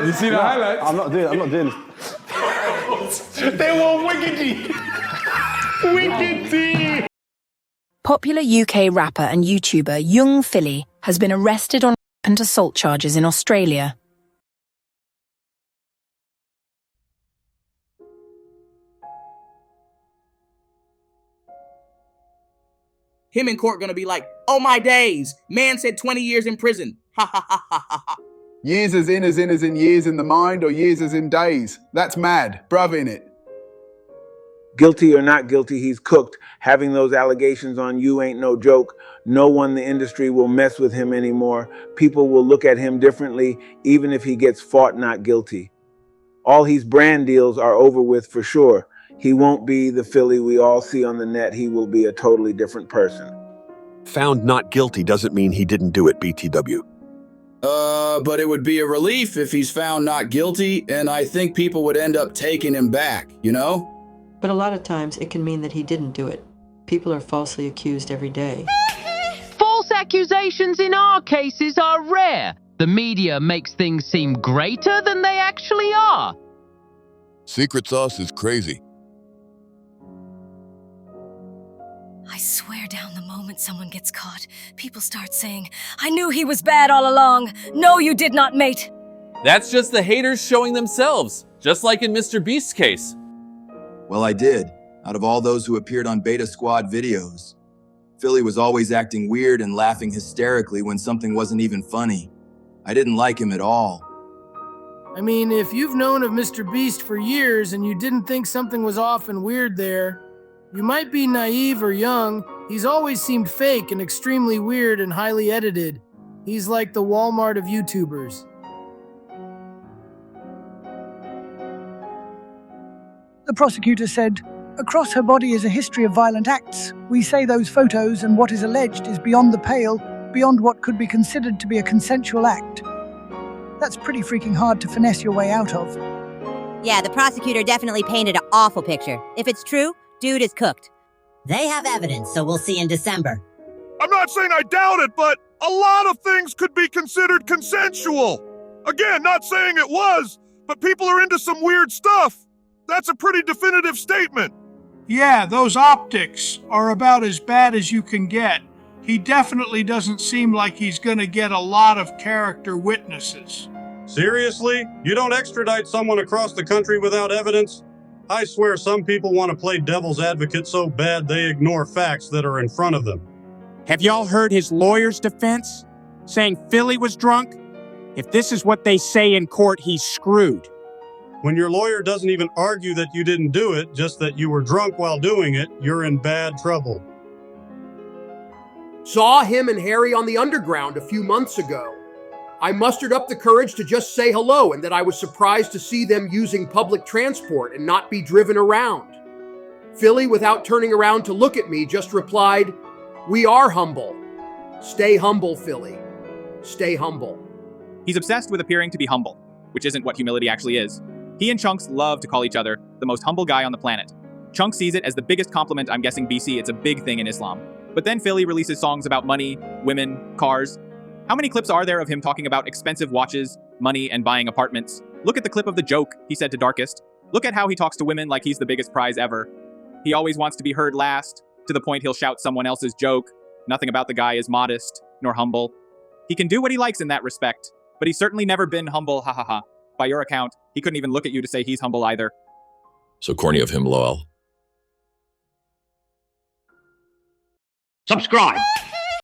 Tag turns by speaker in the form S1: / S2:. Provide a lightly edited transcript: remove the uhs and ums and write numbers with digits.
S1: You see the highlights?
S2: I'm not doing this.
S1: They were wickedy. Wickedy.
S3: Popular UK rapper and YouTuber Young Philly has been arrested on rampant assault charges in Australia.
S4: Him in court gonna be like, oh my days, man said 20 years in prison. Ha ha ha ha ha ha.
S5: Years as in years in the mind, or years as in days. That's mad. Bruv, innit?
S6: Guilty or not guilty, he's cooked. Having those allegations on you ain't no joke. No one in the industry will mess with him anymore. People will look at him differently, even if he gets fought not guilty. All his brand deals are over with for sure. He won't be the Philly we all see on the net. He will be a totally different person.
S7: Found not guilty doesn't mean he didn't do it, BTW.
S8: But it would be a relief if he's found not guilty, and I think people would end up taking him back, you know?
S9: But a lot of times it can mean that he didn't do it. People are falsely accused every day.
S10: False accusations in our cases are rare. The media makes things seem greater than they actually are.
S11: Secret sauce is crazy.
S12: I swear down the moment someone gets caught, people start saying, I knew he was bad all along. No, you did not, mate.
S13: That's just the haters showing themselves, just like in Mr. Beast's case.
S14: Well, I did, out of all those who appeared on Beta Squad videos. Philly was always acting weird and laughing hysterically when something wasn't even funny. I didn't like him at all.
S15: I mean, if you've known of Mr. Beast for years and you didn't think something was off and weird there, you might be naive or young. He's always seemed fake and extremely weird and highly edited. He's like the Walmart of YouTubers.
S16: The prosecutor said, across her body is a history of violent acts. We say those photos and what is alleged is beyond the pale, beyond what could be considered to be a consensual act. That's pretty freaking hard to finesse your way out of.
S17: Yeah, the prosecutor definitely painted an awful picture. If it's true, dude is cooked.
S18: They have evidence, so we'll see in December.
S11: I'm not saying I doubt it, but a lot of things could be considered consensual. Again, not saying it was, but people are into some weird stuff. That's a pretty definitive statement.
S19: Yeah, those optics are about as bad as you can get. He definitely doesn't seem like he's gonna get a lot of character witnesses.
S20: Seriously? You don't extradite someone across the country without evidence? I swear some people want to play devil's advocate so bad they ignore facts that are in front of them.
S4: Have y'all heard his lawyer's defense? Saying Philly was drunk? If this is what they say in court, he's screwed.
S20: When your lawyer doesn't even argue that you didn't do it, just that you were drunk while doing it, you're in bad trouble.
S10: Saw him and Harry on the Underground a few months ago. I mustered up the courage to just say hello, and that I was surprised to see them using public transport and not be driven around. Philly, without turning around to look at me, just replied, "We are humble. Stay humble, Philly. Stay humble."
S7: He's obsessed with appearing to be humble, which isn't what humility actually is. He and Chunks love to call each other the most humble guy on the planet. Chunks sees it as the biggest compliment. I'm guessing BC, it's a big thing in Islam. But then Philly releases songs about money, women, cars. How many clips are there of him talking about expensive watches, money, and buying apartments? Look at the clip of the joke he said to Darkest. Look at how he talks to women like he's the biggest prize ever. He always wants to be heard last, to the point he'll shout someone else's joke. Nothing about the guy is modest, nor humble. He can do what he likes in that respect, but he's certainly never been humble, ha ha ha. By your account, he couldn't even look at you to say he's humble either.
S17: So corny of him, lol.
S5: Subscribe.